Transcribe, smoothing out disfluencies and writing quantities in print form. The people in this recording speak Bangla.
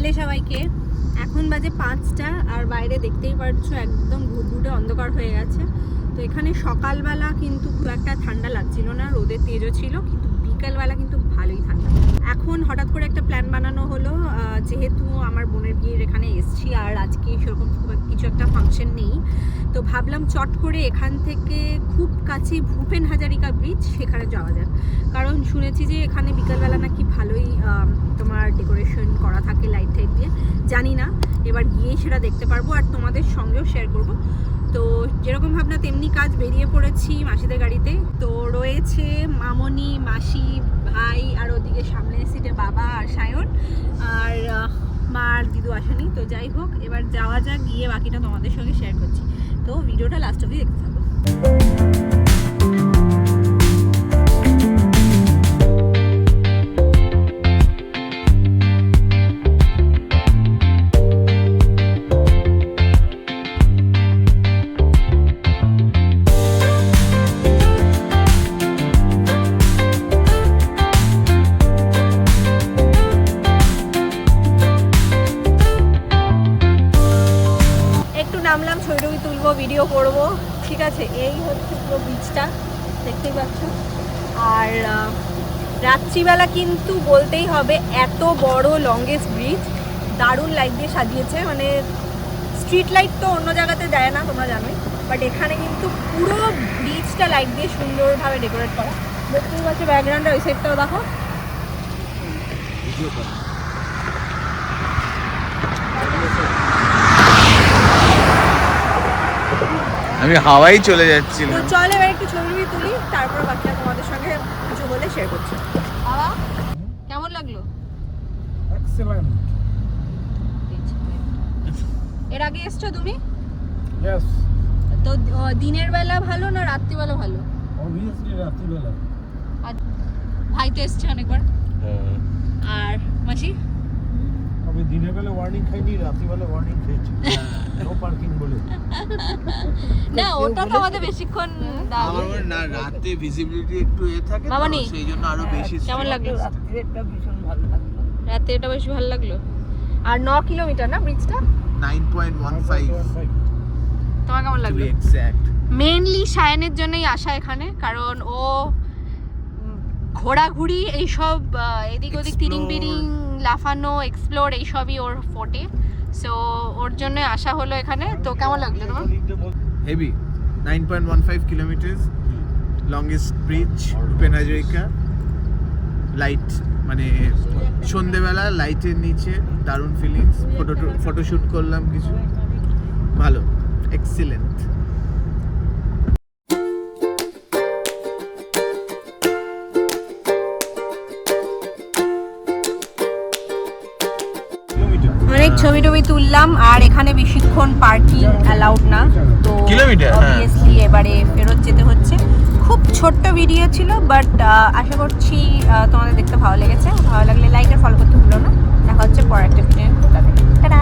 হ্যালো সবাইকে, এখন বাজে 5টা আর বাইরে দেখতেই পাচ্ছো একদম ঘুটঘুটে অন্ধকার হয়ে গেছে। তো এখানে সকালবেলা কিন্তু খুব একটা ঠান্ডা লাগছিল না, রোদের তেজও ছিল, কিন্তু বিকালবেলা কিন্তু ভালোই ঠান্ডা। এখন হঠাৎ করে একটা প্ল্যান বানানো হলো, যেহেতু আমার বোনের বিয়ের এখানে এসছি আর আজকে সেরকম কিছু একটা ফাংশন নেই, তো ভাবলাম চট করে এখান থেকে খুব কাছে ভূপেন হাজারিকা ব্রিজ সেখানে যাওয়া যাক। কারণ শুনেছি যে এখানে বিকালবেলা নাকি ভালোই তোমার ডেকোরেশন করা থাকে লাইট টাইট দিয়ে, জানি না, এবার গিয়েই সেটা দেখতে পারবো আর তোমাদের সঙ্গেও শেয়ার করব। তো যেরকম ভাবনা তেমনি কাজ, বেরিয়ে পড়েছি মাসিদের গাড়িতে। তো রয়েছে মামনি, মাসি, ভাই আর ওদিকে সামনের সিটে বাবা আর সায়ন, আর মা আর দিদু আসেনি। তো যাই হোক, এবার যাওয়া যাক, গিয়ে বাকিটা তোমাদের সঙ্গে শেয়ার করছি। তো ভিডিওটা লাস্ট অবধি দেখতে থাকো। নামলাম, ছবি তুলবো, ভিডিও করব, ঠিক আছে। এই হচ্ছে পুরো ব্রিজটা, দেখতেই পাচ্ছ। আর রাত্রিবেলা কিন্তু বলতেই হবে, এত বড় লংগেস্ট ব্রিজ, দারুণ লাইট দিয়ে সাজিয়েছে। মানে স্ট্রিট লাইট তো অন্য জায়গাতে দেয় না, তোমরা জানোই, বাট এখানে কিন্তু পুরো ব্রিজটা লাইট দিয়ে সুন্দরভাবে ডেকোরেট করা। দেখতেই পাচ্ছ ব্যাকগ্রাউন্ডে, ওই সাইডটাও দেখো। আমি হাওয়াই চলে যাচ্ছিলাম। তো চল এবার একটু ছবি তুলি, তারপর বাকিটা তোমাদের সঙ্গে কিছু বলে শেয়ার করছি। বাবা কেমন লাগলো? এক্সেলেন্ট। এর আগে এসছো তুমি? यस। তো দিনের বেলা ভালো না রাত্রিবেলা ভালো? অবভিয়াসলি রাত্রিবেলা। আর ভাই তো এসছে অনেকবার। আর মাসি? আমি দিনের বেলা ওয়ার্নিং খাইনি, রাত্রিবেলা ওয়ার্নিং খেয়েছি। নো পার্কিং বলে। না, ওটা তো আমাদের বেশিক্ষণ আমার না রাতে ভিজিবিলিটি একটু থাকে তো সেই জন্য আরো বেশি। কেমন লাগলো? রাত্রিটা ভীষণ ভালো লাগলো। রাতে এটা বেশি ভালো লাগলো। আর 9 কিলোমিটার না ব্রিজটা? 9.15 তোমার কেমন লাগলো? এক্স্যাক্ট। মেইনলি সায়নের জন্যই আসা এখানে, কারণ ও ঘোরাঘুরি এইসব এদিক ওদিক তিরিং বিরিং লাফানো এক্সপ্লোর এইসবই ওর ফোটে। সো ওর জন্য আসা হলো এখানে। তো কেমন লাগলো তোমার? Heavy. 9.15 kilometre longest bridge, Bhupen Hazarika. Light মানে সন্ধ্যেবেলা লাইটের নিচে দারুণ ফিলিংস। ফটোশুট করলাম কিছু, ভালো, এক্সিলেন্ট। অনেক ছবি টবি তুললাম, আর এখানে বেশিক্ষণ পার্কিং অ্যালাউড না, তো অবভিয়াসলি এবারে ফেরত যেতে হচ্ছে। খুব ছোট্ট ভিডিও ছিল, বাট আশা করছি তোমাদের দেখতে ভালো লেগেছে। ভালো লাগলে লাইক আর ফলো করতে ভুলো না। দেখা হচ্ছে পরের একটা ভিডিও। টাটা।